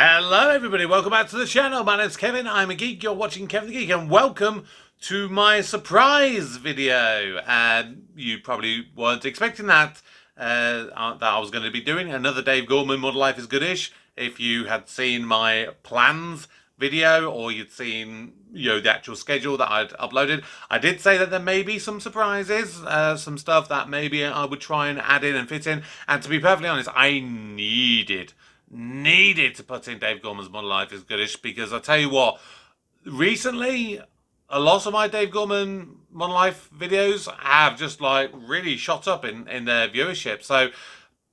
Hello everybody, welcome back to the channel. My name's Kevin, I'm a geek, you're watching Kevin the Geek, and welcome to my surprise video. And you probably weren't expecting that I was going to be doing another Dave Gorman Model Life is Goodish. If you had seen my plans video, or you'd seen, the actual schedule that I'd uploaded, I did say that there may be some surprises, some stuff that maybe I would try and add in and fit in. And to be perfectly honest, I needed to put in Dave Gorman's Model Life is Goodish, because I tell you what, recently a lot of my Dave Gorman Model Life videos have just like really shot up in their viewership. So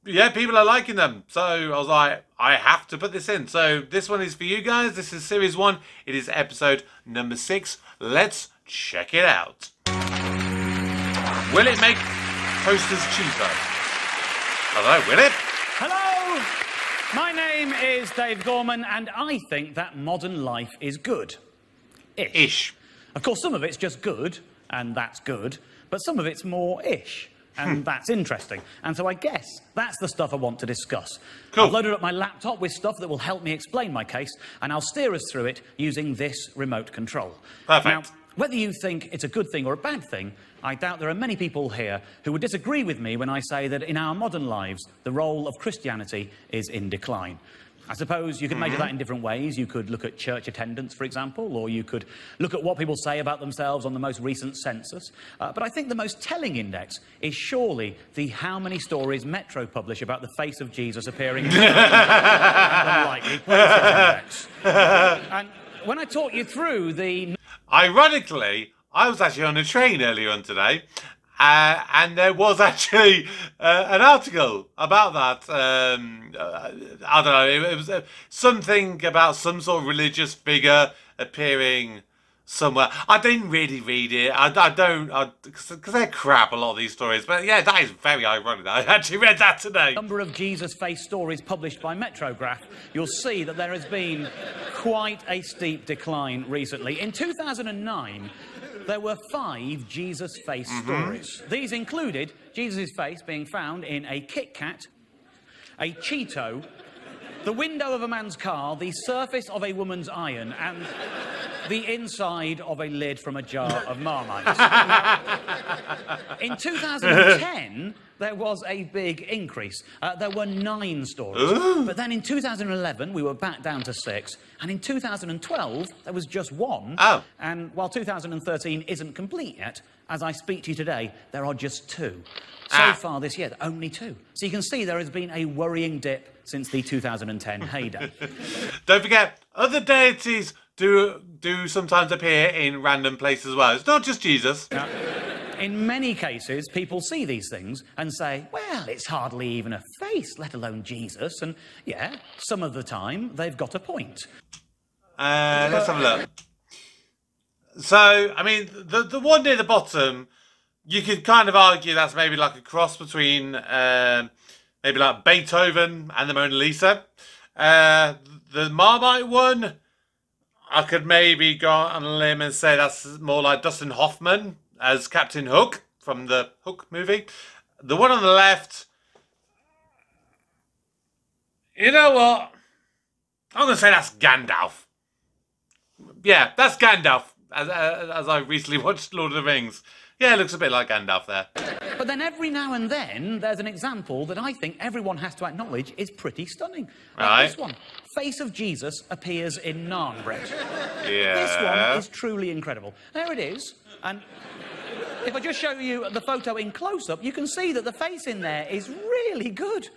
yeah, people are liking them. So I was like, I have to put this in. So this one is for you guys. This is series 1. It is episode number 6. Let's check it out. Will it make posters cheaper? I don't know, will it? Hello, my name is Dave Gorman, and I think that modern life is good. Ish. Of course, some of it's just good, and that's good, but some of it's more ish. And that's interesting. And so I guess that's the stuff I want to discuss. Cool. I've loaded up my laptop with stuff that will help me explain my case, and I'll steer us through it using this remote control. Perfect. Now, whether you think it's a good thing or a bad thing, I doubt there are many people here who would disagree with me when I say that in our modern lives, the role of Christianity is in decline. I suppose you could measure that in different ways. You could look at church attendance, for example, or you could look at what people say about themselves on the most recent census. But I think the most telling index is surely the how many stories Metro publish about the face of Jesus appearing in the likely places index. And when I talk you through the... Ironically, I was actually on a train earlier on today, and there was actually an article about that. I don't know, it was something about some sort of religious figure appearing somewhere. I didn't really read it. I don't, because they're crap, a lot of these stories. But yeah, that is very ironic. I actually read that today. Number of Jesus face stories published by Metrograph, you'll see that there has been quite a steep decline recently. In 2009, there were 5 Jesus face stories. These included Jesus' face being found in a Kit Kat, a Cheeto, the window of a man's car, the surface of a woman's iron, and the inside of a lid from a jar of Marmite. In 2010, there was a big increase. There were 9 stories. Ooh. But then in 2011, we were back down to 6. And in 2012, there was just 1. Oh. And while 2013 isn't complete yet, as I speak to you today, there are just 2. So far this year, only 2. So you can see there has been a worrying dip since the 2010 heyday. Don't forget, other deities do sometimes appear in random places as well. It's not just Jesus. Now, in many cases, people see these things and say, well, it's hardly even a face, let alone Jesus. And yeah, some of the time, they've got a point. Let's have a look. So, I mean, the one near the bottom, you could kind of argue that's maybe like a cross between maybe like Beethoven and the Mona Lisa. The Marmite one, I could maybe go on a limb and say that's more like Dustin Hoffman as Captain Hook from the Hook movie. The one on the left, you know what? I'm going to say that's Gandalf. Yeah, that's Gandalf, as I recently watched Lord of the Rings. Yeah, it looks a bit like Gandalf there. But then every now and then, there's an example that I think everyone has to acknowledge is pretty stunning. Like this one. Face of Jesus appears in naan bread. Yeah. This one is truly incredible. There it is. And if I just show you the photo in close-up, you can see that the face in there is really good.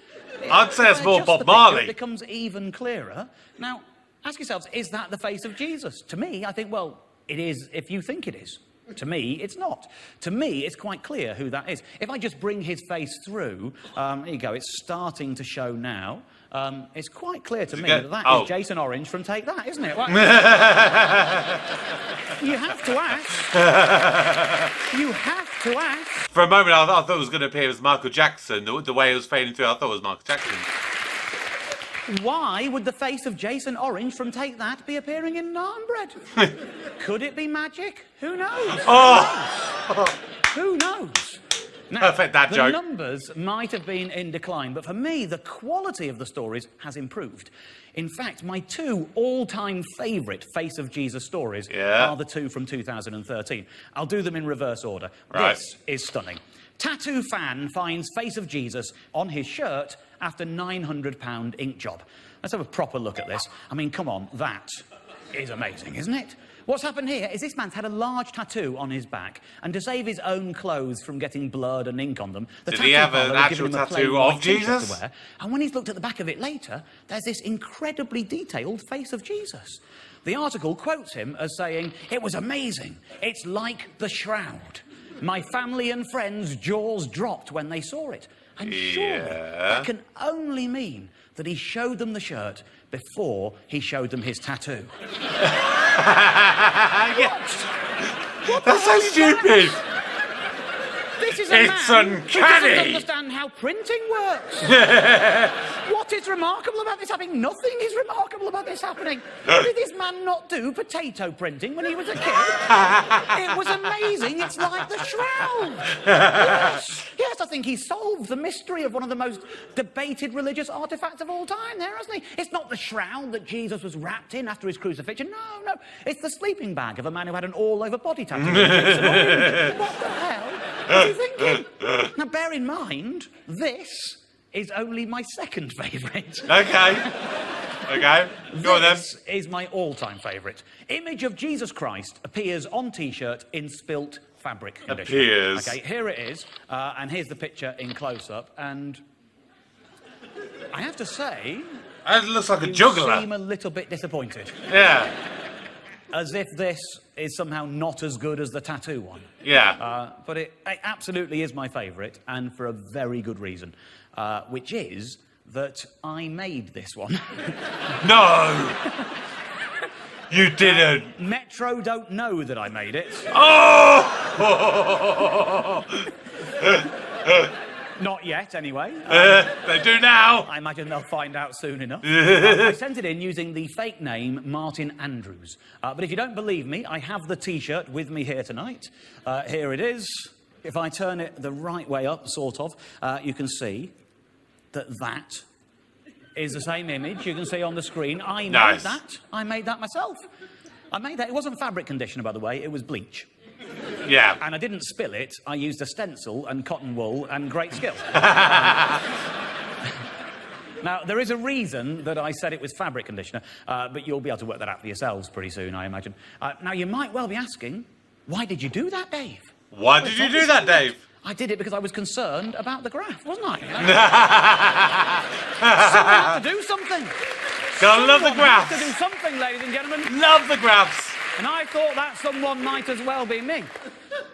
I'd say it's more Bob Marley. It becomes even clearer. Now, ask yourselves, is that the face of Jesus? To me, I think, well, it is if you think it is. To me, it's not. To me, it's quite clear who that is. If I just bring his face through, here you go, it's starting to show now. It's quite clear to me that is Jason Orange from Take That, isn't it? You have to ask. You have to ask. For a moment, I thought it was going to appear as Michael Jackson. The way it was fading through, I thought it was Michael Jackson. Why would the face of Jason Orange from Take That be appearing in naan bread? Could it be magic? Who knows? Oh. Who knows? Perfect dad the joke. numbers might have been in decline, but for me, the quality of the stories has improved. In fact, my two all-time favourite Face of Jesus stories are the two from 2013. I'll do them in reverse order. Right. This is stunning. Tattoo fan finds Face of Jesus on his shirt after £900 ink job. Let's have a proper look at this. I mean, come on, that is amazing, isn't it? What's happened here is this man's had a large tattoo on his back, and to save his own clothes from getting blood and ink on them, the Did he have an actual tattoo of Jesus? To wear, and when he's looked at the back of it later, there's this incredibly detailed Face of Jesus. The article quotes him as saying, "It was amazing. It's like the Shroud. My family and friends' jaws dropped when they saw it." And surely that can only mean that he showed them the shirt before he showed them his tattoo. What That's so stupid. This is a It's man uncanny. who doesn't understand how printing works. What is remarkable about this happening? Nothing is remarkable about this happening. Did this man not do potato printing when he was a kid? It was amazing. It's like the Shroud. Yes, I think he solved the mystery of one of the most debated religious artifacts of all time there, hasn't he? It's not the shroud that Jesus was wrapped in after his crucifixion. No. It's the sleeping bag of a man who had an all-over body tattoo. What the hell are you thinking? Now, bear in mind, this is only my second favourite. Okay. Go on then. This is my all-time favourite. Image of Jesus Christ appears on T-shirt in spilt fabric condition. Appears. Okay, here it is, and here's the picture in close-up, and I have to say, It looks like a you juggler. seem a little bit disappointed. Yeah. As if this is somehow not as good as the tattoo one. Yeah. But it absolutely is my favourite, and for a very good reason, which is that I made this one. No! You didn't. Metro don't know that I made it. Oh! Not yet, anyway. They do now. I imagine they'll find out soon enough. I sent it in using the fake name Martin Andrews. But if you don't believe me, I have the T-shirt with me here tonight. Here it is. If I turn it the right way up, sort of, you can see that that is the same image you can see on the screen. I made that. I made that myself. I made that. It wasn't fabric conditioner, by the way. It was bleach. Yeah. And I didn't spill it. I used a stencil and cotton wool and great skill. Now, there is a reason that I said it was fabric conditioner, but you'll be able to work that out for yourselves pretty soon, I imagine. Now, you might well be asking, why did you do that, Dave? Why did you do that, Dave? I did it because I was concerned about the graph, wasn't I? Someone had to do something. Gotta love the Someone had graphs. to do something, ladies and gentlemen. Love the graphs. And I thought that someone might as well be me.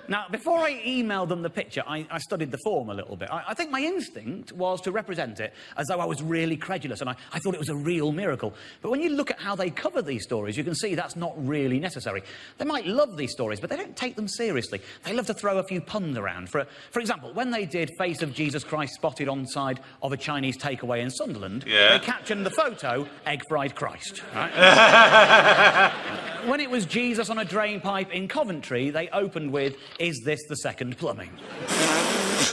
Now, before I emailed them the picture, I studied the form a little bit. I think my instinct was to represent it as though I was really credulous and I thought it was a real miracle. But when you look at how they cover these stories, you can see that's not really necessary. They might love these stories, but they don't take them seriously. They love to throw a few puns around. For example, when they did Face of Jesus Christ spotted on side of a Chinese takeaway in Sunderland, they captioned the photo, Egg Fried Christ. Right? When it was Jesus on a drain pipe in Coventry, they opened with, "Is this the second plumbing?"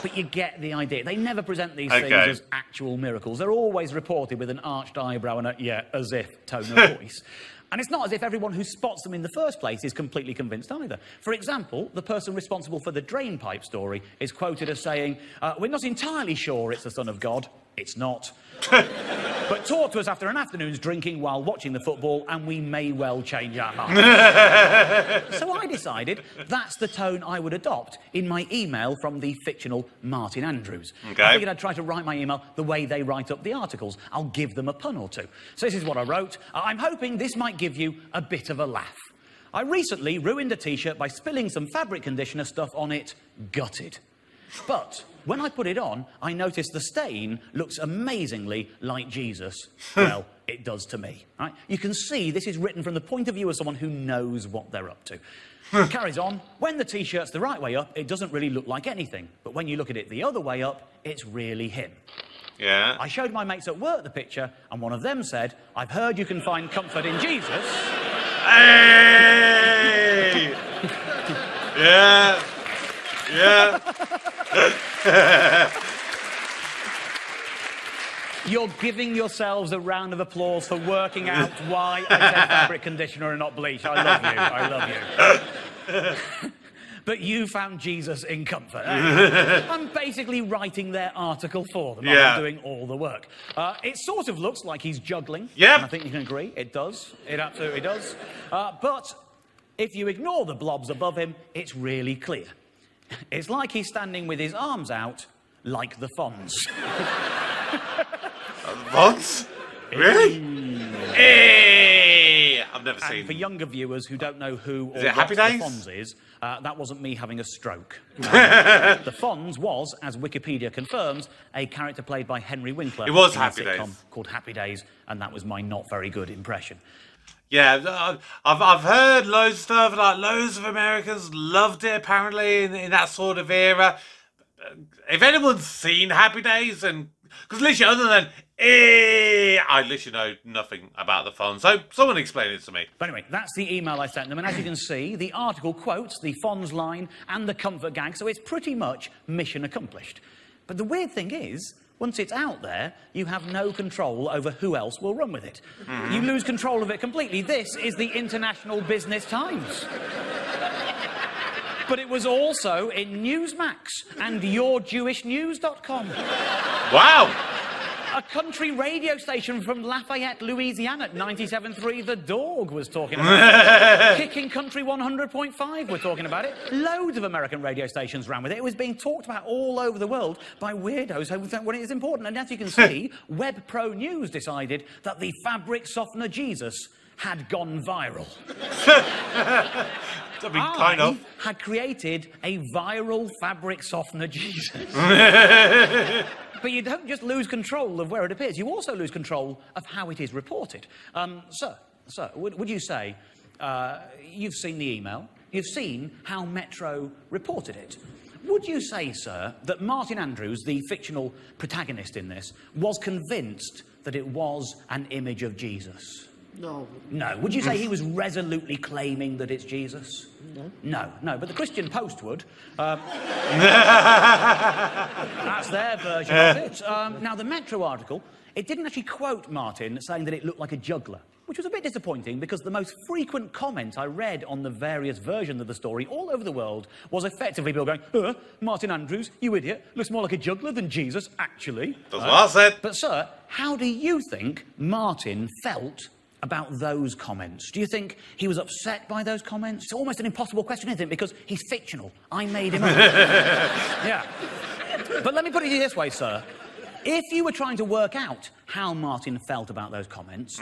But you get the idea. They never present these things as actual miracles. They're always reported with an arched eyebrow and a, as if, tone of voice. And it's not as if everyone who spots them in the first place is completely convinced either. For example, the person responsible for the drain pipe story is quoted as saying, "We're not entirely sure it's the Son of God. It's not. But talk to us after an afternoon's drinking while watching the football and we may well change our minds." So I decided that's the tone I would adopt in my email from the fictional Martin Andrews. I figured I'd try to write my email the way they write up the articles. I'll give them a pun or two. So this is what I wrote. I'm hoping this might give you a bit of a laugh. I recently ruined a T-shirt by spilling some fabric conditioner stuff on it. Gutted. But when I put it on, I noticed the stain looks amazingly like Jesus. Well, it does to me. Right? You can see this is written from the point of view of someone who knows what they're up to. Carries on. When the T-shirt's the right way up, it doesn't really look like anything. But when you look at it the other way up, it's really him. Yeah. I showed my mates at work the picture, and one of them said, "I've heard you can find comfort in Jesus." Hey! Yeah. Yeah. You're giving yourselves a round of applause for working out why I said fabric conditioner and not bleach. I love you. I love you. But you found Jesus in comfort. I'm basically writing their article for them. Yeah. I'm doing all the work. It sort of looks like he's juggling. Yep. I think you can agree. It does. It absolutely does. But if you ignore the blobs above him, it's really clear. It's like he's standing with his arms out, like the Fonz. Fonz? Really? Hey! I've never seen. And for younger viewers who don't know who or Is it what Happy the Days? Fonz is, that wasn't me having a stroke. The Fonz was, as Wikipedia confirms, a character played by Henry Winkler. It was in a Happy sitcom Days. called Happy Days, and that was my not very good impression. Yeah, I've heard loads of stuff, like loads of Americans loved it apparently in that sort of era. If anyone's seen Happy Days, and because literally other than I literally know nothing about the Fonz, so someone explain it to me. But anyway, that's the email I sent them, and as you can see, the article quotes the Fonz line and the comfort gag, so it's pretty much mission accomplished. But the weird thing is, once it's out there, you have no control over who else will run with it. You lose control of it completely. This is the International Business Times. But it was also in Newsmax and YourJewishNews.com. Wow! A country radio station from Lafayette, Louisiana at 97.3, The Dog was talking about it. Kicking Country 100.5 were talking about it. Loads of American radio stations ran with it. It was being talked about all over the world by weirdos who think when it is important. And as you can see, Web Pro News decided that the fabric softener Jesus had gone viral. I mean, kind of. Had created a viral fabric softener Jesus. But you don't just lose control of where it appears, you also lose control of how it is reported. Sir, would you say you've seen the email, you've seen how Metro reported it. Would you say, sir, that Martin Andrews, the fictional protagonist in this, was convinced that it was an image of Jesus? No. No. Would you say he was resolutely claiming that it's Jesus? No. No, no. But the Christian Post would. That's their version of it. Now, the Metro article, it didn't actually quote Martin saying that it looked like a juggler, which was a bit disappointing because the most frequent comment I read on the various versions of the story all over the world was effectively people going, Martin Andrews, you idiot, looks more like a juggler than Jesus, actually. That's what I said. But, sir, how do you think Martin felt about those comments? Do you think he was upset by those comments? It's almost an impossible question, isn't it? Because he's fictional. I made him up. Yeah. But let me put it this way, sir. If you were trying to work out how Martin felt about those comments,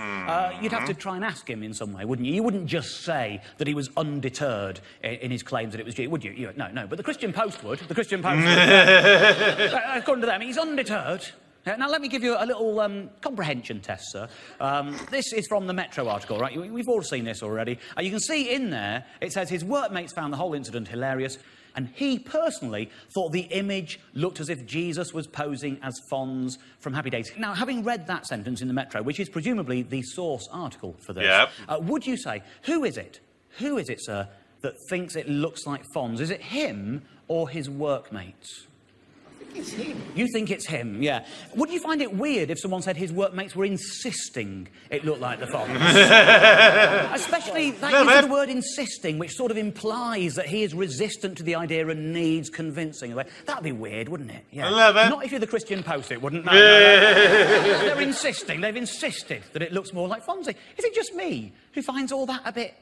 you'd have to try and ask him in some way, wouldn't you? You wouldn't just say that he was undeterred in his claims that it was Jesus, would you? No. But the Christian Post would. The Christian Post would. According to them, he's undeterred. Now, let me give you a little comprehension test, sir. This is from the Metro article, right? We've all seen this already. You can see in there, it says his workmates found the whole incident hilarious, and he personally thought the image looked as if Jesus was posing as Fonz from Happy Days. Now, having read that sentence in the Metro, which is presumably the source article for this, would you say, who is it, sir, that thinks it looks like Fonz? Is it him or his workmates? It's him. You think it's him, yeah. Would you find it weird if someone said his workmates were insisting it looked like the Fonz? Especially that use of the word insisting, which sort of implies that he is resistant to the idea and needs convincing. That'd be weird, wouldn't it? Yeah. Not if you're the Christian Post, it wouldn't. No. They're insisting. They've insisted that it looks more like Fonzie. Is it just me who finds all that a bit,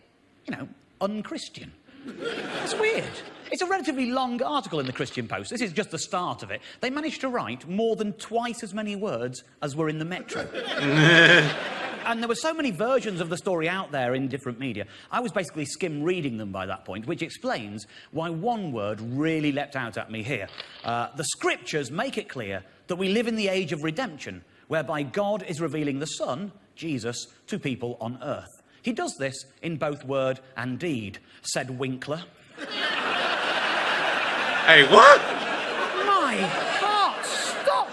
un-Christian? It's weird. It's a relatively long article in the Christian Post. This is just the start of it. They managed to write more than twice as many words as were in the Metro. And there were so many versions of the story out there in different media. I was basically skim reading them by that point, which explains why one word really leapt out at me here. The scriptures make it clear that we live in the age of redemption, whereby God is revealing the Son, Jesus, to people on earth. He does this in both word and deed, said Winkler. Hey, what? My heart stopped.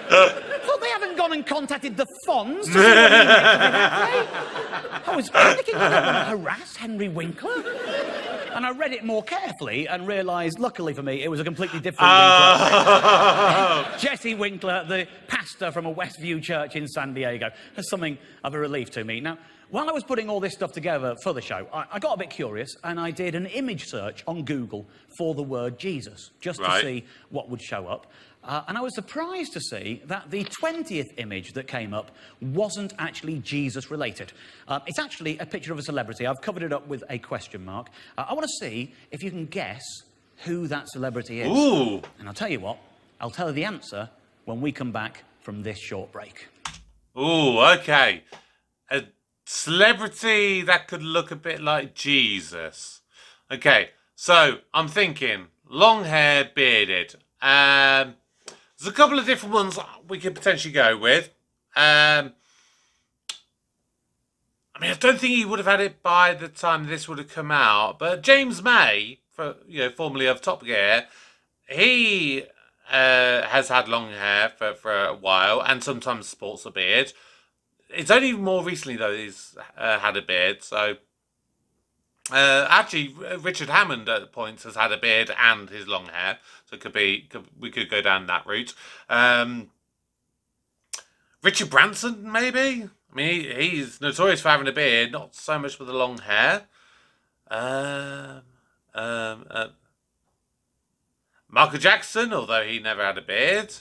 Thought they haven't gone and contacted the Fonz to see what he makes of it, have they? I was panicking. I don't want to harass Henry Winkler. And I read it more carefully and realised, luckily for me, it was a completely different Winkler. Jesse Winkler, the pastor from a Westview church in San Diego. That's something of a relief to me. Now, while I was putting all this stuff together for the show, I got a bit curious and I did an image search on Google for the word Jesus, just to see what would show up. And I was surprised to see that the 20th image that came up wasn't actually Jesus related. It's actually a picture of a celebrity. I've covered it up with a question mark. I want to see if you can guess who that celebrity is. Ooh. And I'll tell you what, I'll tell you the answer when we come back from this short break. Ooh, okay. A celebrity that could look a bit like Jesus. Okay, so I'm thinking long hair, bearded. There's a couple of different ones we could potentially go with. I mean, I don't think he would have had it by the time this would have come out. But James May, formerly of Top Gear, he has had long hair for a while and sometimes sports a beard. It's only more recently, though, he's had a beard. So, actually, Richard Hammond at points has had a beard and his long hair. So we could go down that route. Richard Branson, maybe? I mean, he's notorious for having a beard, not so much with the long hair. Michael Jackson, although he never had a beard.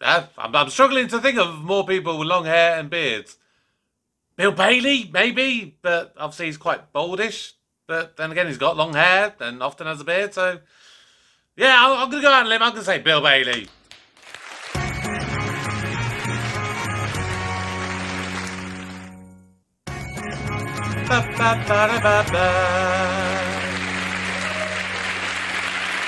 I'm struggling to think of more people with long hair and beards. Bill Bailey, maybe, but obviously he's quite baldish. But then again, he's got long hair and often has a beard, so... Yeah, I'm going to go out on a limb. I'm going to say Bill Bailey.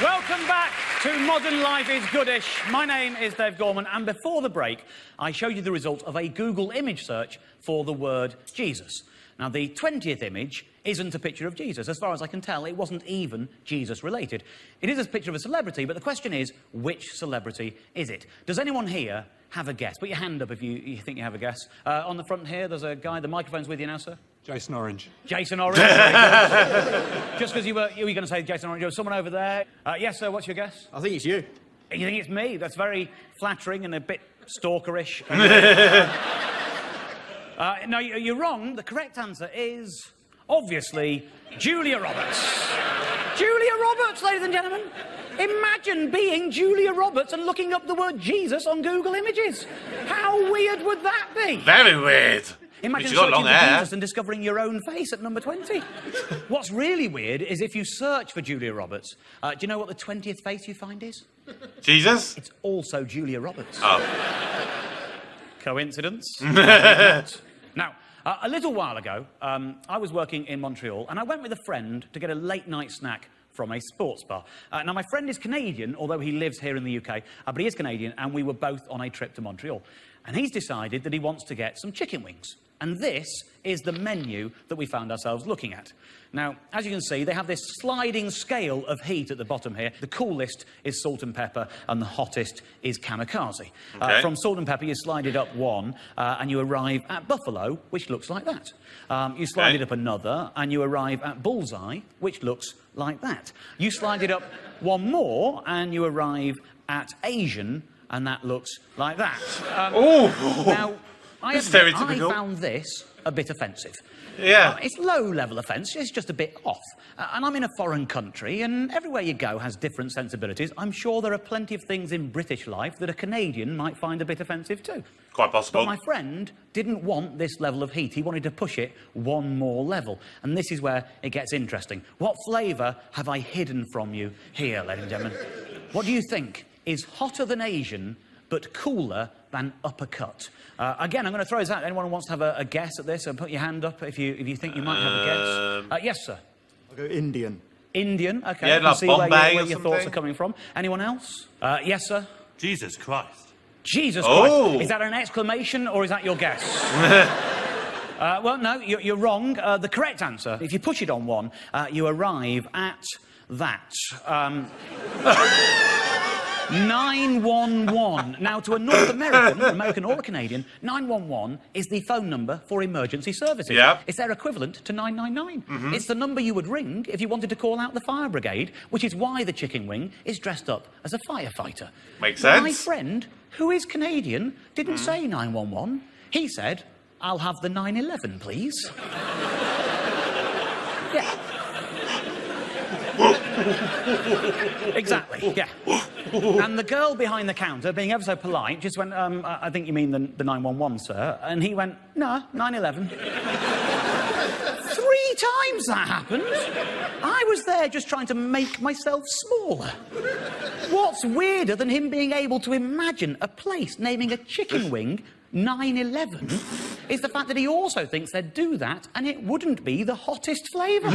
Welcome back to Modern Life is Goodish. My name is Dave Gorman, and before the break, I showed you the result of a Google image search for the word Jesus. Now, the 20th image isn't a picture of Jesus. As far as I can tell, it wasn't even Jesus-related. It is a picture of a celebrity, but the question is, which celebrity is it? Does anyone here have a guess? Put your hand up if you think you have a guess. On the front here, there's a guy. The microphone's with you now, sir. Jason Orange. Jason Orange. Just because you were going to say Jason Orange. There was someone over there. Yes, sir, what's your guess? I think it's you. You think it's me? That's very flattering and a bit stalkerish. No, you're wrong. The correct answer is, obviously, Julia Roberts. Julia Roberts, ladies and gentlemen. Imagine being Julia Roberts and looking up the word Jesus on Google Images. How weird would that be? Very weird. Imagine searching for Jesus and discovering your own face at number 20. What's really weird is if you search for Julia Roberts, do you know what the 20th face you find is? Jesus? It's also Julia Roberts. Oh. Coincidence? Now, a little while ago, I was working in Montreal, and I went with a friend to get a late-night snack from a sports bar. Now, my friend is Canadian, although he lives here in the UK, but he is Canadian, and we were both on a trip to Montreal. And he's decided that he wants to get some chicken wings. And this is the menu that we found ourselves looking at. Now, as you can see, they have this sliding scale of heat at the bottom here. The coolest is salt and pepper, and the hottest is kamikaze. Okay. From salt and pepper, you slide it up one, and you arrive at buffalo, which looks like that. You slide it up another, and you arrive at bullseye, which looks like that. You slide it up one more, and you arrive at Asian, and that looks like that. Now, I found this a bit offensive. Yeah. It's low-level offence, it's just a bit off. And I'm in a foreign country, and everywhere you go has different sensibilities. I'm sure there are plenty of things in British life that a Canadian might find a bit offensive too. Quite possible. But my friend didn't want this level of heat. He wanted to push it one more level. And this is where it gets interesting. What flavour have I hidden from you here, ladies and gentlemen? What do you think is hotter than Asian, but cooler than uppercut? Again, I'm going to throw this out. Anyone who wants to have a guess at this, and put your hand up if you think you might have a guess. Yes, sir. I'll go Indian. Indian, OK. Yeah, I can like see Bombay where your thoughts are coming from. Anyone else? Yes, sir. Jesus Christ. Jesus Christ. Is that an exclamation, or is that your guess? Well, no, you're wrong. The correct answer, if you push it on one, you arrive at that. 911. Now, to a North American or a Canadian, 911 is the phone number for emergency services. Yeah. It's their equivalent to 999. It's the number you would ring if you wanted to call out the fire brigade, which is why the chicken wing is dressed up as a firefighter. Makes But sense. my friend, who is Canadian, didn't say 911. He said, "I'll have the 911, please." Yeah. Exactly, yeah. And the girl behind the counter, being ever so polite, just went, I think you mean the 911, sir. And he went, "No, 911. 3 times that happened. I was there just trying to make myself smaller. What's weirder than him being able to imagine a place naming a chicken wing 911 is the fact that he also thinks they'd do that and it wouldn't be the hottest flavour.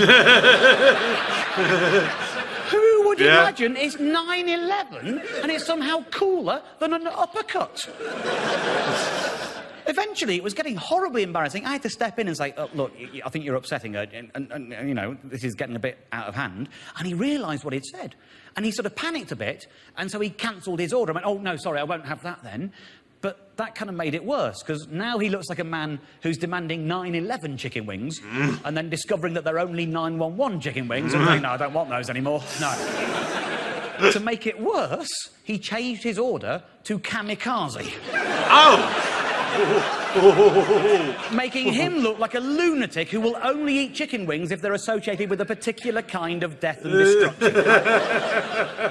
Who would imagine it's 911 and it's somehow cooler than an uppercut? Eventually, it was getting horribly embarrassing. I had to step in and say, "Oh, look, I think you're upsetting her, and you know, this is getting a bit out of hand." And he realised what he'd said. And he sort of panicked a bit, and so he cancelled his order. I went, "Oh, no, sorry, I won't have that then." But that kind of made it worse, because now he looks like a man who's demanding 911 chicken wings, and then discovering that they're only 911 chicken wings, and saying, "No, I don't want those anymore." No. To make it worse, he changed his order to kamikaze. Oh! Making him look like a lunatic who will only eat chicken wings if they're associated with a particular kind of death and destruction.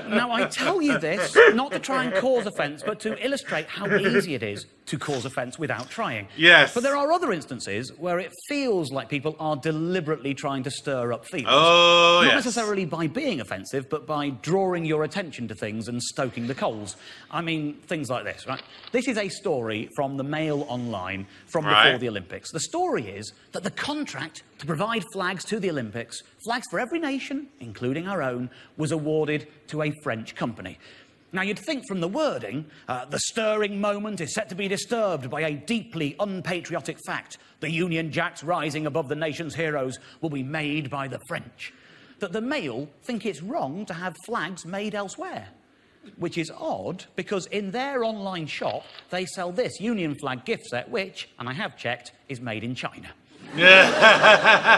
Now, I tell you this, not to try and cause offence, but to illustrate how easy it is to cause offence without trying. Yes. But there are other instances where it feels like people are deliberately trying to stir up feelings. Oh, Not yes. necessarily by being offensive, but by drawing your attention to things and stoking the coals. I mean, things like this, right? This is a story from the Mail Online from before the Olympics. The story is that the contract to provide flags to the Olympics, flags for every nation, including our own, was awarded to a French company. Now, you'd think from the wording, the stirring moment is set to be disturbed by a deeply unpatriotic fact. The Union Jacks rising above the nation's heroes will be made by the French. That the Mail think it's wrong to have flags made elsewhere. Which is odd, because in their online shop, they sell this Union flag gift set, which, and I have checked, is made in China.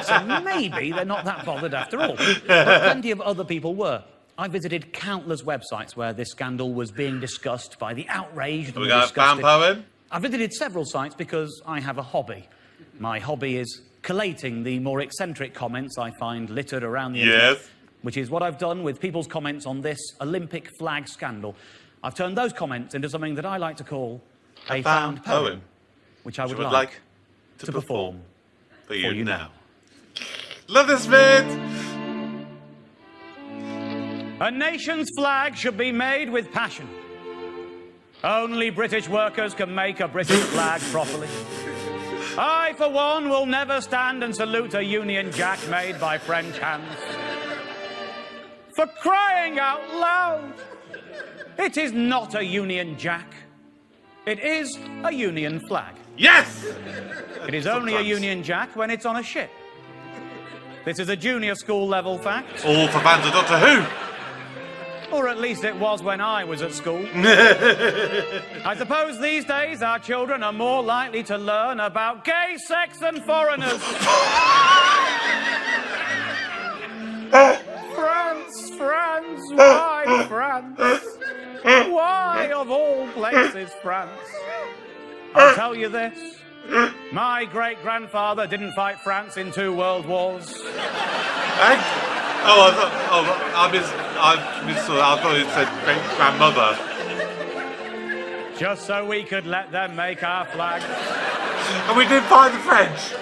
So maybe they're not that bothered after all. But plenty of other people were. I visited countless websites where this scandal was being discussed by the outraged. We got a fan poem? I visited several sites because I have a hobby. My hobby is collating the more eccentric comments I find littered around the internet. Which is what I've done with people's comments on this Olympic flag scandal. I've turned those comments into something that I like to call a found poem, which I would like to perform for you now. Love this bit! A nation's flag should be made with passion. Only British workers can make a British flag properly. I, for one, will never stand and salute a Union Jack made by French hands. For crying out loud, it is not a Union Jack. It is a Union flag. Yes! It is only a Union Jack when it's on a ship. This is a junior school level fact. All for fans of Doctor Who. Or at least it was when I was at school. I suppose these days our children are more likely to learn about gay sex and foreigners. France, why France? Why, of all places, France? I'll tell you this. My great-grandfather didn't fight France in 2 world wars. I thought it said great-grandmother. Just so we could let them make our flag. And we did fight the French.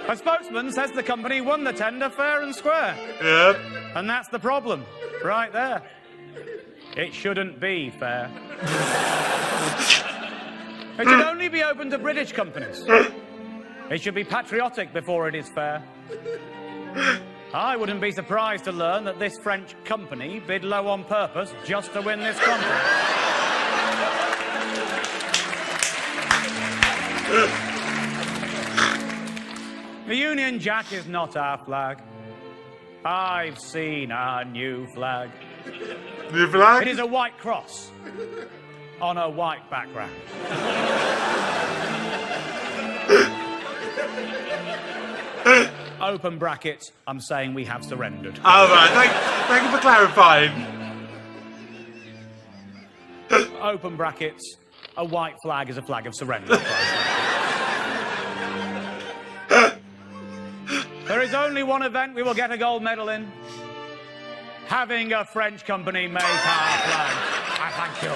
A spokesman says the company won the tender fair and square. Yeah. And that's the problem, right there. It shouldn't be fair. It should only be open to British companies. It should be patriotic before it is fair. I wouldn't be surprised to learn that this French company bid low on purpose just to win this contract. The Union Jack is not our flag. I've seen our new flag. New flag? It is a white cross on a white background. Open brackets, I'm saying we have surrendered. All right, thank you for clarifying. Open brackets, a white flag is a flag of surrender. There is only one event we will get a gold medal in. Having a French company make our flag. I thank you.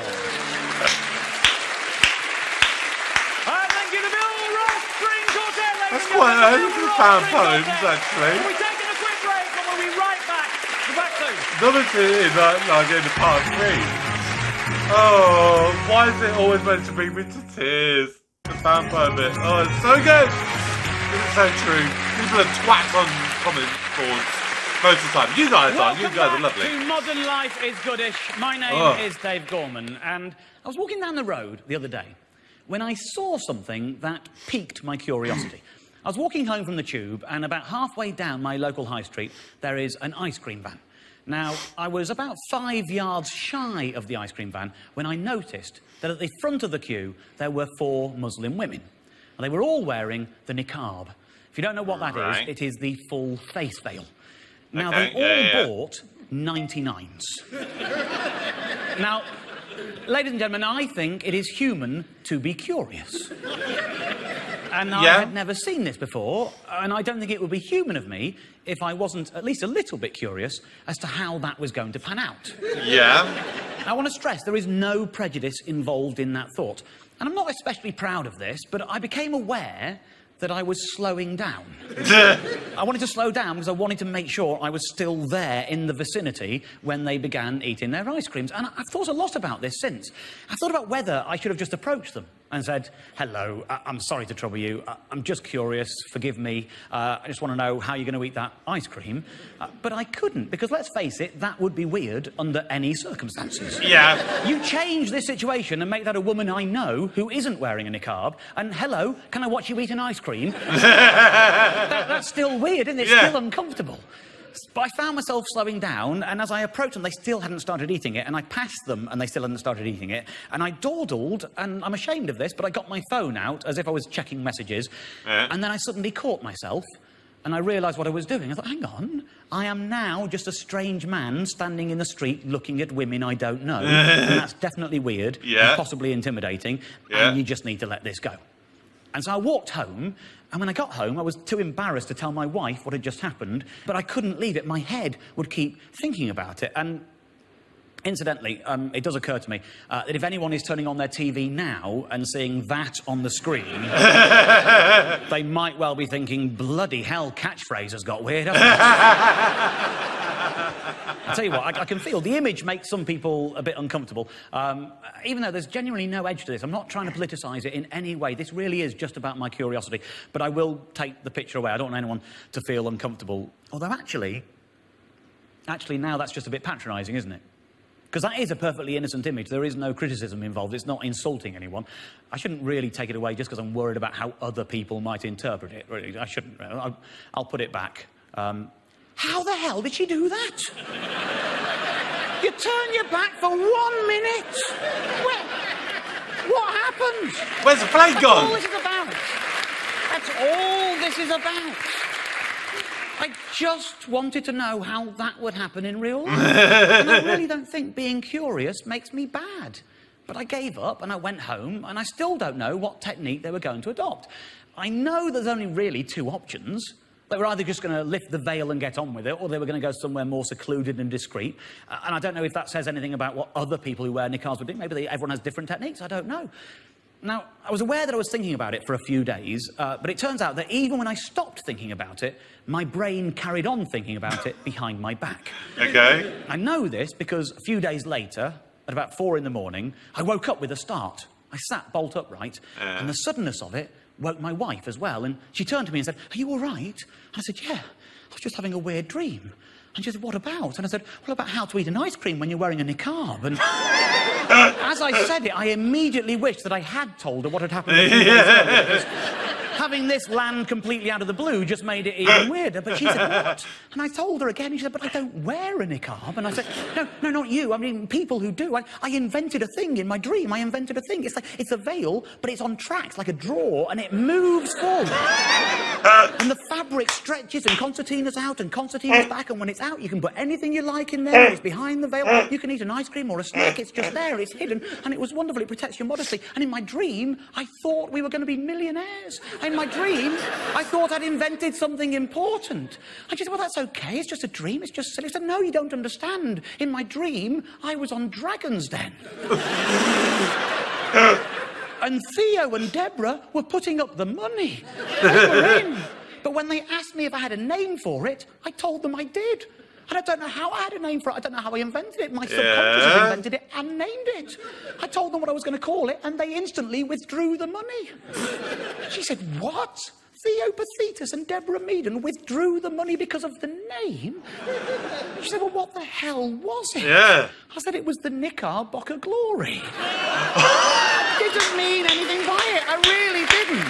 Thank you to Bill Ross, Green Quartet, ladies That's and quite gentlemen. a Bill fan Ross, poems, Green Quartet. actually. We'll be taking a quick break and we'll be right back. We're back soon. Number 2 is like in the part 3. Oh, why is it always meant to bring me to tears? The fan poem bit. Oh, it's so good. It's so true. People are twats on comment boards most of the time. You guys aren't. You guys are lovely. To Modern Life is Goodish. My name is Dave Gorman, and I was walking down the road the other day when I saw something that piqued my curiosity. I was walking home from the tube, and about halfway down my local high street, there is an ice cream van. Now, I was about 5 yards shy of the ice cream van when I noticed that at the front of the queue there were 4 Muslim women. And they were all wearing the niqab. If you don't know what that is, it is the full face veil. Now, they all bought 99s. Now, ladies and gentlemen, I think it is human to be curious. And I had never seen this before, and I don't think it would be human of me if I wasn't at least a little bit curious as to how that was going to pan out. Yeah. I want to stress there is no prejudice involved in that thought. And I'm not especially proud of this, but I became aware that I was slowing down. I wanted to slow down because I wanted to make sure I was still there in the vicinity when they began eating their ice creams. And I've thought a lot about this since. I've thought about whether I should have just approached them and said, hello, I'm sorry to trouble you. I'm just curious, forgive me. I just want to know how you're going to eat that ice cream. But I couldn't, because let's face it, that would be weird under any circumstances. Yeah. You change this situation and make that a woman I know who isn't wearing a niqab, and hello, can I watch you eat an ice cream? That's still weird, isn't it? It's still uncomfortable. But I found myself slowing down, and as I approached them, they still hadn't started eating it, and I passed them, and they still hadn't started eating it, and I dawdled, and I'm ashamed of this, but I got my phone out as if I was checking messages, and then I suddenly caught myself, and I realised what I was doing. I thought, hang on, I am now just a strange man standing in the street looking at women I don't know, and that's definitely weird, and possibly intimidating, and you just need to let this go. And so I walked home, and when I got home, I was too embarrassed to tell my wife what had just happened, but I couldn't leave it. My head would keep thinking about it. And incidentally, it does occur to me that if anyone is turning on their TV now and seeing that on the screen, they might well be thinking, bloody hell, catchphrase has got weird, hasn't it? I'll tell you what, I can feel the image makes some people a bit uncomfortable. Even though there's genuinely no edge to this, I'm not trying to politicise it in any way. This really is just about my curiosity. But I will take the picture away. I don't want anyone to feel uncomfortable. Although actually now that's just a bit patronising, isn't it? Because that is a perfectly innocent image. There is no criticism involved. It's not insulting anyone. I shouldn't really take it away just because I'm worried about how other people might interpret it. Really, I shouldn't. I'll put it back. How the hell did she do that? You turn your back for 1 minute? What happened? Where's the plane gone? That's all this is about. That's all this is about. I just wanted to know how that would happen in real life. And I really don't think being curious makes me bad. But I gave up and I went home and I still don't know what technique they were going to adopt. I know there's only really 2 options. They were either just going to lift the veil and get on with it, or they were going to go somewhere more secluded and discreet. And I don't know if that says anything about what other people who wear niqabs would do. Maybe everyone has different techniques. I don't know. Now, I was aware that I was thinking about it for a few days, but it turns out that even when I stopped thinking about it, my brain carried on thinking about it behind my back. Okay. I know this because a few days later, at about 4 in the morning, I woke up with a start. I sat bolt upright, and the suddenness of it woke my wife as well, and she turned to me and said, "Are you all right?" And I said, "Yeah, I was just having a weird dream." And she said, "What about?" And I said, "Well, about how to eat an ice cream when you're wearing a niqab." And as I said it, I immediately wished that I had told her what had happened a few days earlier, because having this land completely out of the blue just made it even weirder. But she said, what? And I told her again, and she said, but I don't wear a niqab. And I said, no, not you. I mean, people who do. I invented a thing in my dream. I invented a thing. It's like, it's a veil, but it's on tracks, like a drawer, and it moves forward. And the fabric stretches, and concertina's out, and concertina's back, and when it's out, you can put anything you like in there. It's behind the veil. You can eat an ice cream or a snack. It's just there. It's hidden, and it was wonderful. It protects your modesty. And in my dream, I thought we were going to be millionaires. In my dream, I thought I'd invented something important. And she said, well, that's okay. It's just a dream. It's just silly. I said, no, you don't understand. In my dream, I was on Dragon's Den. And Theo and Deborah were putting up the money. They were in. But when they asked me if I had a name for it, I told them I did. And I don't know how I had a name for it. I don't know how I invented it. My subconscious has invented it and named it. I told them what I was going to call it, and they instantly withdrew the money. She said, what? Theo Pathetus and Deborah Meaden withdrew the money because of the name? She said, well, what the hell was it? Yeah. I said, it was the Knickerbocker Glory. I didn't mean anything by it. I really didn't.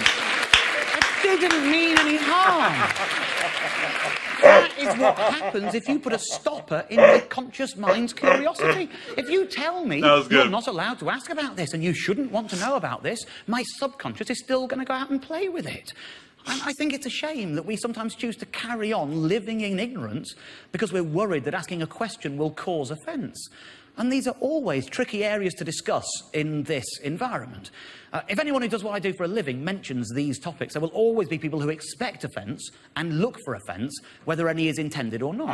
I didn't mean any harm. That is what happens if you put a stopper in my conscious mind's curiosity. If you tell me you're not allowed to ask about this and you shouldn't want to know about this, my subconscious is still going to go out and play with it. And I think it's a shame that we sometimes choose to carry on living in ignorance because we're worried that asking a question will cause offence. And these are always tricky areas to discuss in this environment. If anyone who does what I do for a living mentions these topics, there will always be people who expect offence and look for offence, whether any is intended or not.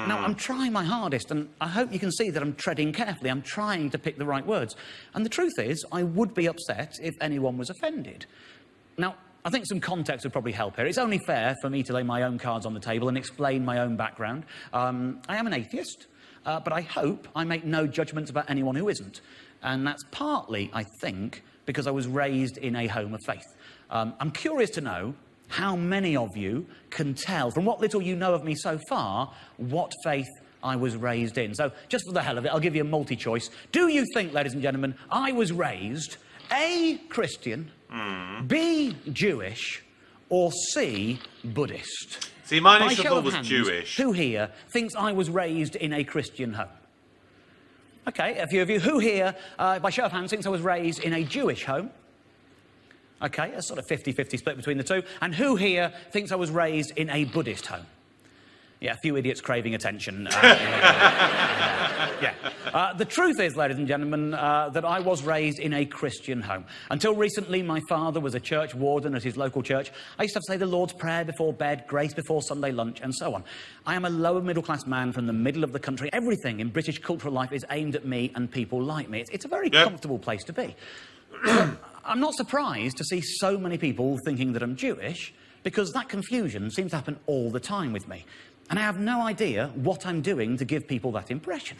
Now, I'm trying my hardest, and I hope you can see that I'm treading carefully. I'm trying to pick the right words. And the truth is, I would be upset if anyone was offended. Now, I think some context would probably help here. It's only fair for me to lay my own cards on the table and explain my own background. I am an atheist. But I hope I make no judgments about anyone who isn't. And that's partly, I think, because I was raised in a home of faith. I'm curious to know how many of you can tell, from what little you know of me so far, what faith I was raised in. So, just for the hell of it, I'll give you a multi-choice. Do you think, ladies and gentlemen, I was raised A, Christian, B, Jewish, or C, Buddhist? See, my initial thought was Jewish. Who here thinks I was raised in a Christian home? Okay, a few of you. Who here, by show of hands, thinks I was raised in a Jewish home? Okay, a sort of 50-50 split between the two. And who here thinks I was raised in a Buddhist home? Yeah, a few idiots craving attention. The truth is, ladies and gentlemen, that I was raised in a Christian home. Until recently, my father was a church warden at his local church. I used to have to say the Lord's Prayer before bed, grace before Sunday lunch, and so on. I am a lower middle-class man from the middle of the country. Everything in British cultural life is aimed at me and people like me. It's a very comfortable place to be. I'm not surprised to see so many people thinking that I'm Jewish, because that confusion seems to happen all the time with me. And I have no idea what I'm doing to give people that impression.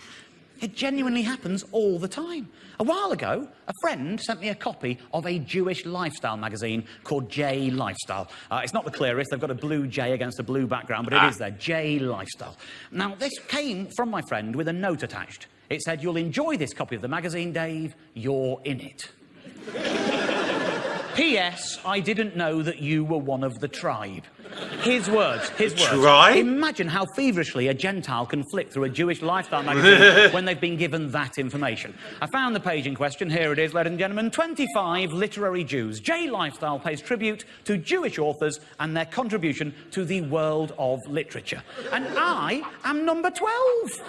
It genuinely happens all the time. A while ago, a friend sent me a copy of a Jewish lifestyle magazine called J Lifestyle. It's not the clearest. They've got a blue J against a blue background, but it is there, J Lifestyle. Now, this came from my friend with a note attached. It said, "You'll enjoy this copy of the magazine, Dave. You're in it." P.S. I didn't know that you were one of the tribe. His words, his words. Tribe? Imagine how feverishly a Gentile can flick through a Jewish lifestyle magazine when they've been given that information. I found the page in question. Here it is, ladies and gentlemen. 25 literary Jews. J Lifestyle pays tribute to Jewish authors and their contribution to the world of literature. And I am number 12.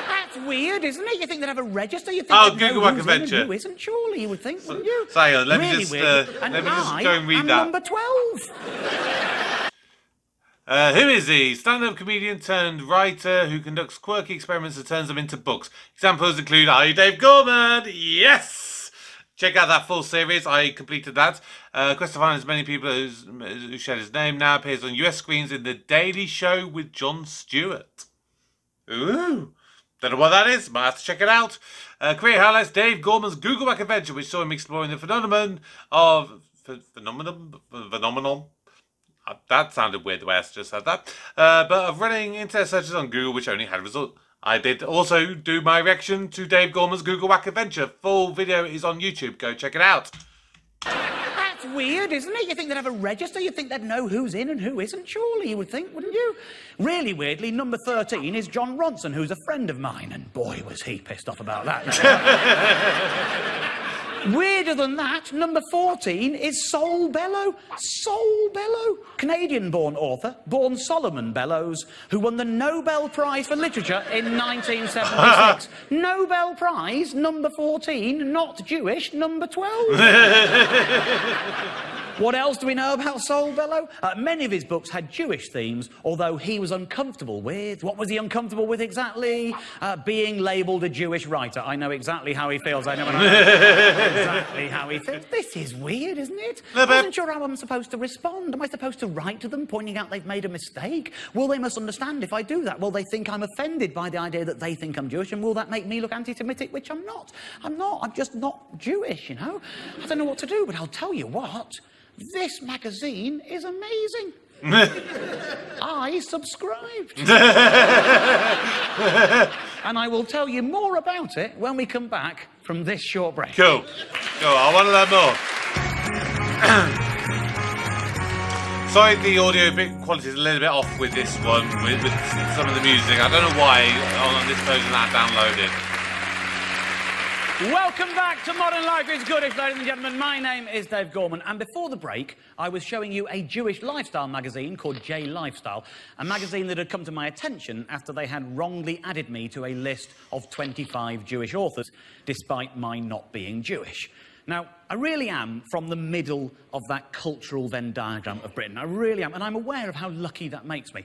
That's weird, isn't it? You think they'd have a register? You think Google Work Adventure. Who isn't? Surely you would think, wouldn't you? So hang on, let me Really just weird. go and read that. number 12. Who is he? Stand-up comedian turned writer who conducts quirky experiments and turns them into books. Examples include Are You Dave Gorman? Yes! Check out that full series. I completed that. Quest to find as many people who shared his name now appears on US screens in The Daily Show with Jon Stewart. Ooh! Don't know what that is, might have to check it out. Career highlights Dave Gorman's Google Back Adventure, which saw him exploring the phenomenon. That sounded weird the way I just said that. But of running internet searches on Google, which only had a result. I did also do my reaction to Dave Gorman's Google Back Adventure. Full video is on YouTube. Go check it out. That's That's weird, isn't it? You think they'd have a register? You think they'd know who's in and who isn't? Surely you would think, wouldn't you? Really weirdly, number 13 is John Ronson, who's a friend of mine, and boy, was he pissed off about that. Weirder than that, number 14 is Sol Bellow. Sol Bellow, Canadian-born author, born Solomon Bellows, who won the Nobel Prize for Literature in 1976. Nobel Prize, number 14, not Jewish, number 12. What else do we know about Sol Bellow? Many of his books had Jewish themes, although he was uncomfortable with... What was he uncomfortable with exactly? Being labelled a Jewish writer. I know exactly how he feels. I know exactly how he feels. This is weird, isn't it? I wasn't sure how I'm supposed to respond. Am I supposed to write to them, pointing out they've made a mistake? Will they misunderstand if I do that? Will they think I'm offended by the idea that they think I'm Jewish, and will that make me look anti-Semitic, which I'm not? I'm not. I'm just not Jewish, you know? I don't know what to do, but I'll tell you what. This magazine is amazing. I subscribed. And I will tell you more about it when we come back from this short break. Cool. I want to learn more. Sorry, the audio quality is a little bit off with this one, with some of the music. I don't know why on this version I downloaded. Welcome back to Modern Life is Goodish, ladies and gentlemen. My name is Dave Gorman, and before the break, I was showing you a Jewish lifestyle magazine called J Lifestyle, a magazine that had come to my attention after they had wrongly added me to a list of 25 Jewish authors, despite my not being Jewish. Now, I really am from the middle of that cultural Venn diagram of Britain. I really am, and I'm aware of how lucky that makes me.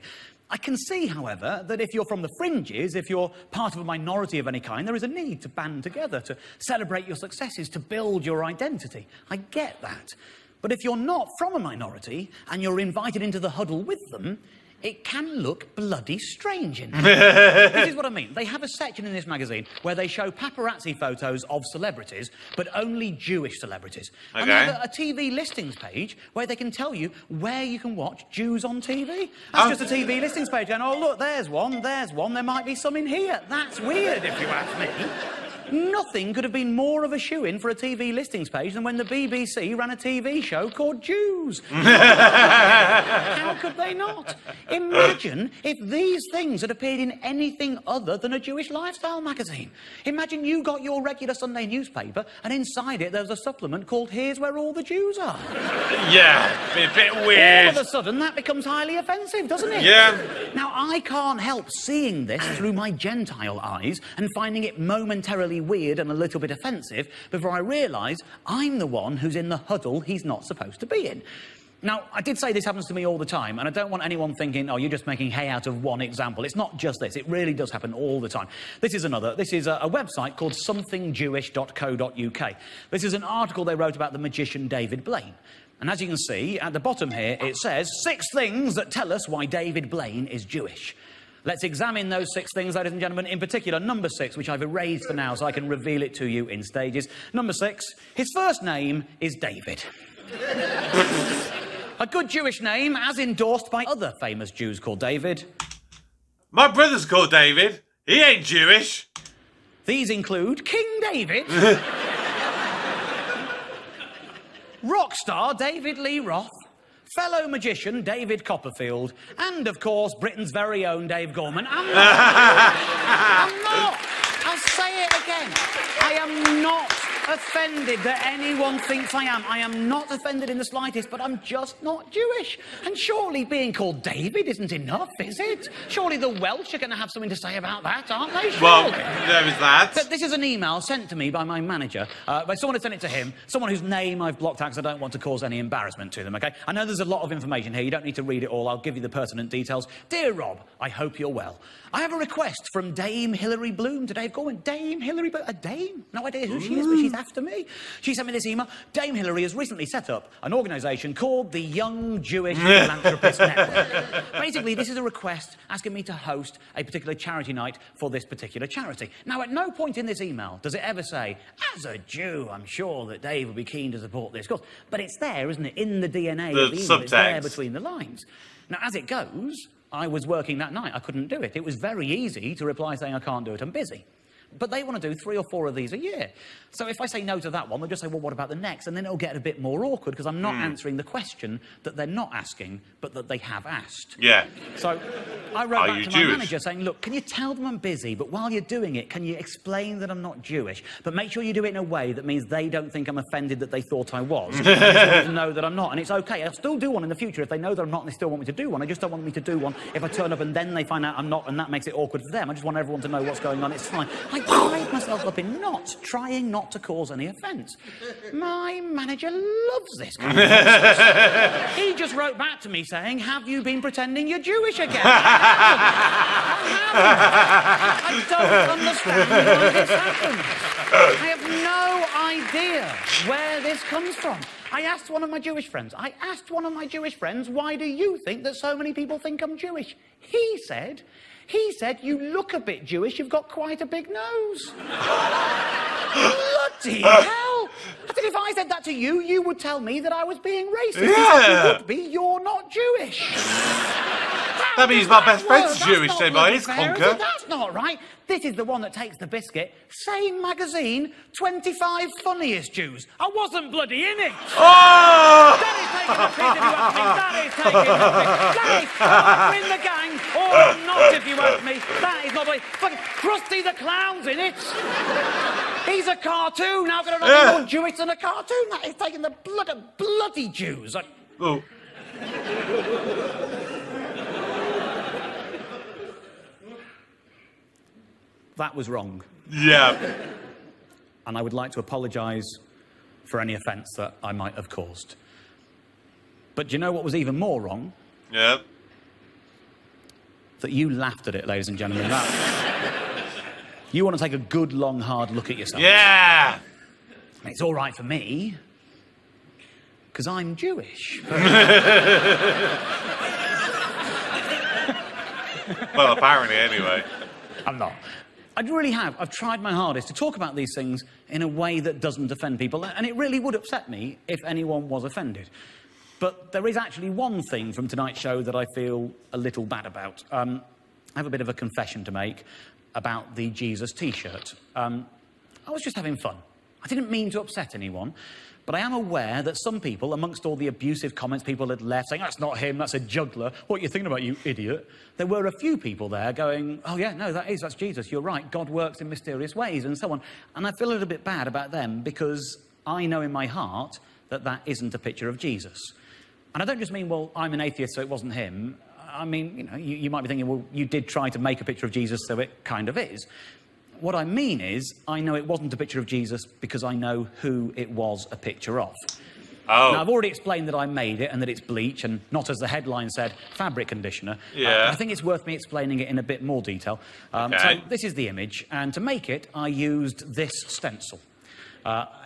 I can see, however, that if you're from the fringes, if you're part of a minority of any kind, there is a need to band together, to celebrate your successes, to build your identity. I get that. But if you're not from a minority and you're invited into the huddle with them, it can look bloody strange in there. This is what I mean. They have a section in this magazine where they show paparazzi photos of celebrities, but only Jewish celebrities. Okay. And they have a TV listings page where they can tell you where you can watch Jews on TV. That's just a TV listings page. And, oh, look, there's one, there might be some in here. That's weird, if you ask me. Nothing could have been more of a shoo-in for a TV listings page than when the BBC ran a TV show called Jews. How could they not? Imagine if these things had appeared in anything other than a Jewish lifestyle magazine. Imagine you got your regular Sunday newspaper and inside it there's a supplement called Here's Where All the Jews Are. Yeah, a bit weird. All of a sudden that becomes highly offensive, doesn't it? Yeah. Now, I can't help seeing this through my Gentile eyes and finding it momentarily weird and a little bit offensive before I realise I'm the one who's in the huddle he's not supposed to be in. Now, I did say this happens to me all the time, and I don't want anyone thinking, oh, you're just making hay out of one example. It's not just this. It really does happen all the time. This is another. This is a website called somethingjewish.co.uk. This is an article they wrote about the magician David Blaine. And as you can see, at the bottom here, it says, 6 things that tell us why David Blaine is Jewish. Let's examine those 6 things, ladies and gentlemen. In particular, number 6, which I've erased for now so I can reveal it to you in stages. Number 6, his first name is David. A good Jewish name, as endorsed by other famous Jews called David. My brother's called David. He ain't Jewish. These include King David, rock star David Lee Roth, fellow magician David Copperfield, and, of course, Britain's very own Dave Gorman. I'm not. I'll say it again. I am not offended that anyone thinks I am. I am not offended in the slightest, but I'm just not Jewish. And surely being called David isn't enough, is it? Surely the Welsh are going to have something to say about that, aren't they? Surely. Well, there is that. But this is an email sent to me by my manager, by someone who sent it to him, someone whose name I've blocked out because I don't want to cause any embarrassment to them, OK? I know there's a lot of information here. You don't need to read it all. I'll give you the pertinent details. Dear Rob, I hope you're well. I have a request from Dame Hilary Bloom to Dave Gorman. Dame Hilary Bloom? A dame? No idea who she is, but she's after me. She sent me this email. Dame Hilary has recently set up an organisation called the Young Jewish Philanthropist Network. Basically, this is a request asking me to host a particular charity night for this particular charity. Now, at no point in this email does it ever say, as a Jew, I'm sure that Dave would be keen to support this cause. But it's there, isn't it? In the DNA of the email. It's there between the lines. Now, as it goes, I was working that night. I couldn't do it. It was very easy to reply saying, I can't do it, I'm busy. But they want to do 3 or 4 of these a year. So if I say no to that one, they'll just say, well, what about the next? And then it'll get a bit more awkward because I'm not answering the question that they're not asking, but that they have asked. Yeah. So I wrote back to my manager saying, look, can you tell them I'm busy, but while you're doing it, can you explain that I'm not Jewish? But make sure you do it in a way that means they don't think I'm offended that they thought I was. I just want them to know that I'm not. And it's okay. I'll still do one in the future if they know that I'm not and they still want me to do one. I just don't want me to do one if I turn up and then they find out I'm not and that makes it awkward for them. I just want everyone to know what's going on. It's fine. I pride myself up in trying not to cause any offence. My manager loves this kind of nonsense. He just wrote back to me saying, have you been pretending you're Jewish again? I don't understand why this happened. I have no idea where this comes from. I asked one of my Jewish friends, why do you think that so many people think I'm Jewish? He said, you look a bit Jewish, you've got quite a big nose. Bloody hell! I said, if I said that to you, you would tell me that I was being racist. Yeah. You would be, you're not Jewish. That means my best friend's Jewish, then, by his conquer. That's not right. This is the one that takes the biscuit. Same magazine, 25 funniest Jews. I wasn't bloody in it. Oh! That is taking the piss if you ask me. That is taking the piss. That is, I'm in the gang, or I'm not if you ask me. That is not bloody... Fucking Krusty the Clown's in it. He's a cartoon. How can I not be more Jewish than a cartoon? That is taking the blood of bloody Jews. Oh. That was wrong. Yeah. And I would like to apologise for any offence that I might have caused. But do you know what was even more wrong? Yeah. That you laughed at it, ladies and gentlemen. You want to take a good, long, hard look at yourself. Yeah. It's all right for me, because I'm Jewish. Well, apparently, anyway. I'm not. I really have. I've tried my hardest to talk about these things in a way that doesn't offend people, and it really would upset me if anyone was offended. But there is actually one thing from tonight's show that I feel a little bad about. I have a bit of a confession to make about the Jesus T-shirt. I was just having fun. I didn't mean to upset anyone, but I am aware that some people, amongst all the abusive comments people had left, saying, that's not him, that's a juggler, what are you thinking about, you idiot? There were a few people there going, oh yeah, no, that's Jesus, you're right, God works in mysterious ways, and so on. And I feel a little bit bad about them, because I know in my heart that that isn't a picture of Jesus. And I don't just mean, well, I'm an atheist, so it wasn't him. I mean, you know, you might be thinking, well, you did try to make a picture of Jesus, so it kind of is. What I mean is, I know it wasn't a picture of Jesus because I know who it was a picture of. Oh. Now, I've already explained that I made it and that it's bleach and not, as the headline said, fabric conditioner. Yeah. I think it's worth me explaining it in a bit more detail. Okay. So this is the image, and to make it, I used this stencil.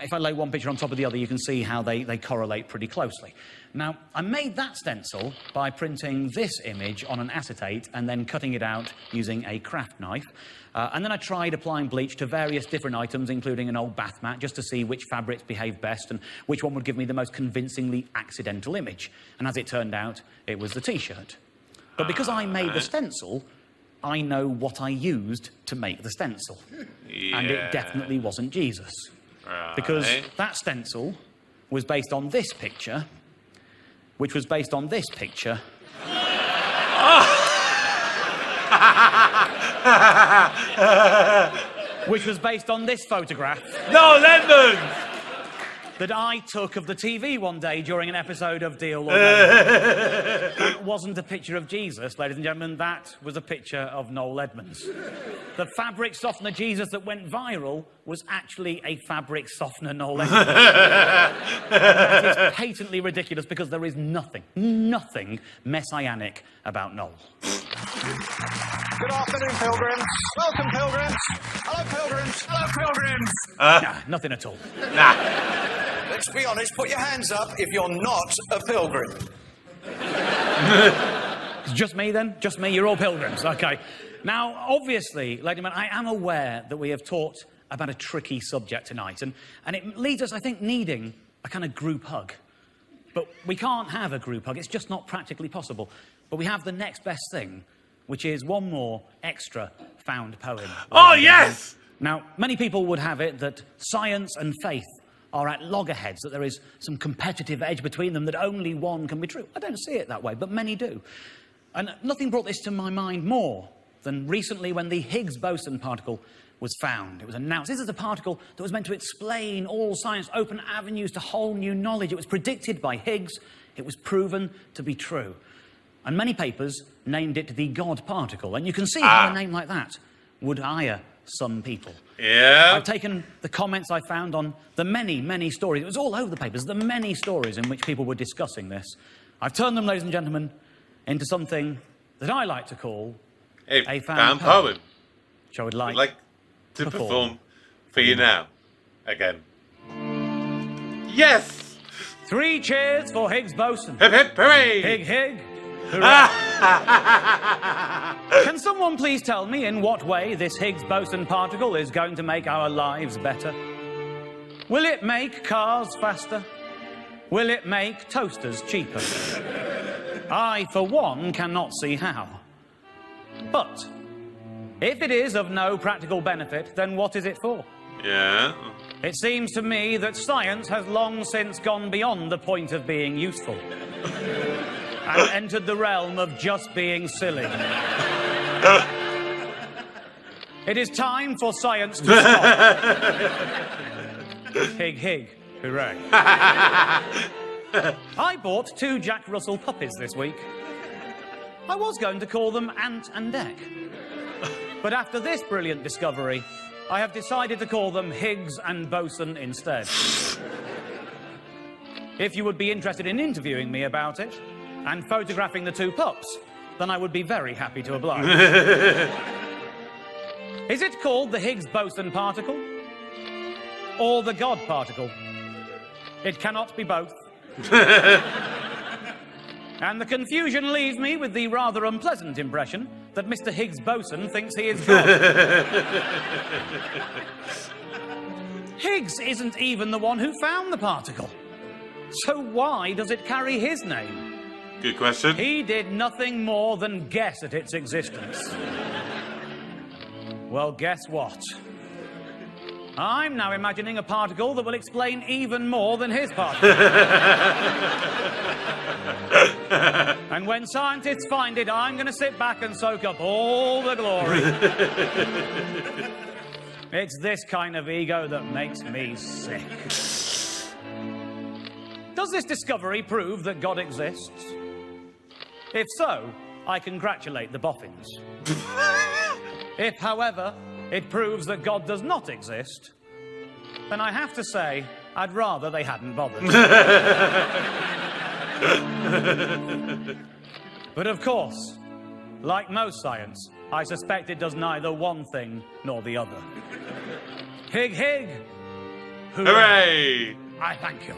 If I lay one picture on top of the other, you can see how they correlate pretty closely. Now, I made that stencil by printing this image on an acetate and then cutting it out using a craft knife. And then I tried applying bleach to various different items, including an old bath mat, just to see which fabrics behave best and which one would give me the most convincingly accidental image. And as it turned out, it was the T-shirt. But because I made the stencil, I know what I used to make the stencil. Yeah. And it definitely wasn't Jesus. Right. Because that stencil was based on this picture, which was based on this picture. Which was based on this photograph. No, Lemon! That I took of the TV one day during an episode of Deal or No. That wasn't a picture of Jesus, ladies and gentlemen. That was a picture of Noel Edmonds. The fabric softener Jesus that went viral was actually a fabric softener Noel Edmonds. That is patently ridiculous because there is nothing messianic about Noel. Good afternoon, pilgrims. Welcome, pilgrims. Hello, pilgrims. Hello, pilgrims. Nah, nothing at all. Nah. Let's be honest, put your hands up if you're not a pilgrim. It's just me, then? Just me? You're all pilgrims. OK. Now, obviously, ladies and gentlemen, I am aware that we have talked about a tricky subject tonight, and it leads us, I think, needing a kind of group hug. But we can't have a group hug. It's just not practically possible. But we have the next best thing, which is one more extra found poem. Oh, yes! Now, many people would have it that science and faith are at loggerheads, that there is some competitive edge between them, that only one can be true. I don't see it that way, but many do. And nothing brought this to my mind more than recently when the Higgs boson particle was found. It was announced. This is a particle that was meant to explain all science, open avenues to whole new knowledge. It was predicted by Higgs. It was proven to be true. And many papers named it the God particle. And you can see how a name like that would ire some people. Yeah. I've taken the comments I found on the many, many stories. It was all over the papers, the many stories in which people were discussing this. I've turned them, ladies and gentlemen, into something that I like to call a fan poem. Which I would like to perform for you now. Again. Yes! 3 cheers for Higgs boson. Hip hip hooray! Hig hig. Hooray. Can someone please tell me in what way this Higgs boson particle is going to make our lives better? Will it make cars faster? Will it make toasters cheaper? I, for one, cannot see how. But if it is of no practical benefit, then what is it for? Yeah. It seems to me that science has long since gone beyond the point of being useful and entered the realm of just being silly. It is time for science to stop. Hig hig, hooray. I bought 2 Jack Russell puppies this week. I was going to call them Ant and Dec. But after this brilliant discovery, I have decided to call them Higgs and Boson instead. If you would be interested in interviewing me about it and photographing the 2 pups, then I would be very happy to oblige. Is it called the Higgs boson particle or the God particle? It cannot be both. And the confusion leaves me with the rather unpleasant impression that Mr. Higgs boson thinks he is God. Higgs isn't even the one who found the particle. So why does it carry his name? Good question. He did nothing more than guess at its existence. Well, guess what? I'm now imagining a particle that will explain even more than his particle. And when scientists find it, I'm going to sit back and soak up all the glory. It's this kind of ego that makes me sick. Does this discovery prove that God exists? If so, I congratulate the boffins. If, however, it proves that God does not exist, then I have to say, I'd rather they hadn't bothered. But of course, like most science, I suspect it does neither one thing nor the other. Hig hig! Hooray! I thank you.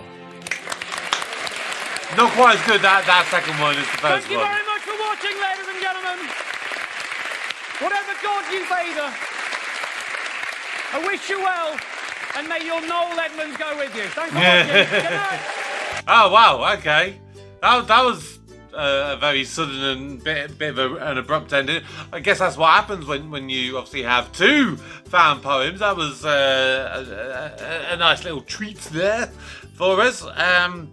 Not quite as good that second one as the first one. Thank you very much for watching, ladies and gentlemen. Whatever God you favour, I wish you well, and may your Noel Edmonds go with you. Thanks for watching. Good night. Oh, wow, okay. That was a very sudden and bit of an abrupt ending. I guess that's what happens when you obviously have 2 fan poems. That was a nice little treat there for us. I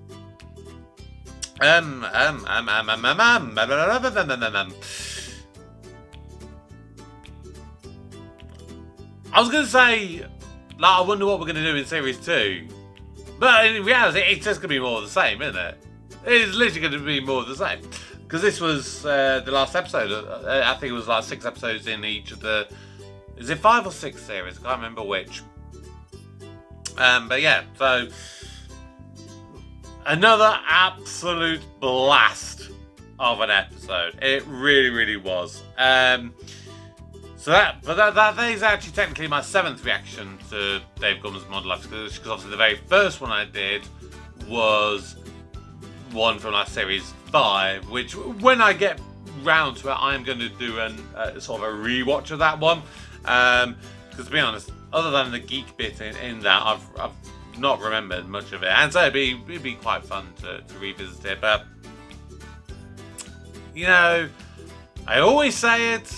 was going to say, like, I wonder what we're going to do in Series 2. But in reality, it's just going to be more of the same, isn't it? It's literally going to be more of the same. Because this was the last episode. I think it was like 6 episodes in each of the... Is it 5 or 6 series? I can't remember which. But yeah, so... Another absolute blast of an episode. It really, really was. So that is actually technically my 7th reaction to Dave Gorman's Modern Life, because obviously the very first one I did was one from like Series 5, which when I get round to it, I am going to do sort of a rewatch of that one. Because to be honest, other than the geek bit in that, I've not remembered much of it, and so it'd be quite fun to revisit it. But you know, I always say it,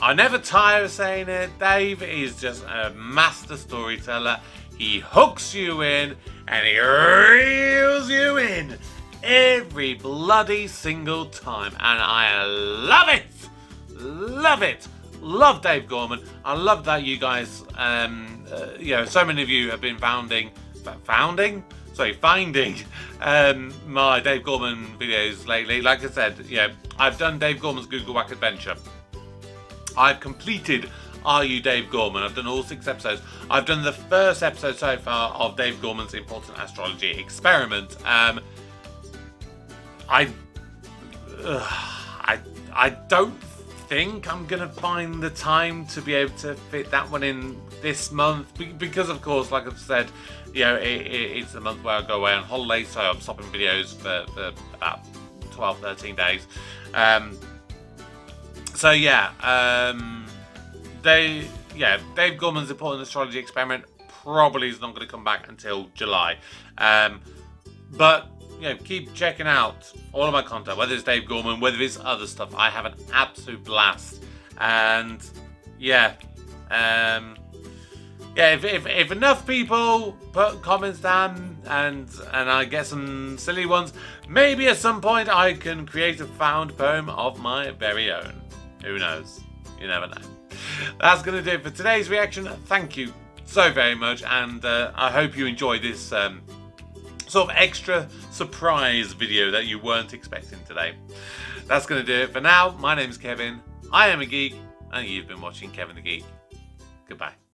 I never tire of saying it. Dave is just a master storyteller. He hooks you in and he reels you in every bloody single time. And I love it. Love it. Love Dave Gorman. I love that you guys, you know, so many of you have been finding my Dave Gorman videos lately. Like I said, you know, I've done Dave Gorman's Google Whack Adventure. I've completed Are You Dave Gorman? I've done all 6 episodes. I've done the first episode so far of Dave Gorman's Important Astrology Experiment. I don't think I'm gonna find the time to be able to fit that one in this month because, of course, like I've said, you know, it's the month where I go away on holiday, so I'm stopping videos for about 12-13 days. So yeah, Dave Gorman's Important Astrology Experiment probably is not going to come back until July. But you know, keep checking out all of my content, whether it's Dave Gorman, whether it's other stuff. I have an absolute blast, and yeah, if enough people put comments down and I get some silly ones, maybe at some point I can create a found poem of my very own. Who knows? You never know. That's going to do it for today's reaction. Thank you so very much, and I hope you enjoyed this sort of extra surprise video that you weren't expecting today. That's going to do it for now. My name's Kevin. I am a geek, and you've been watching Kevin the Geek. Goodbye.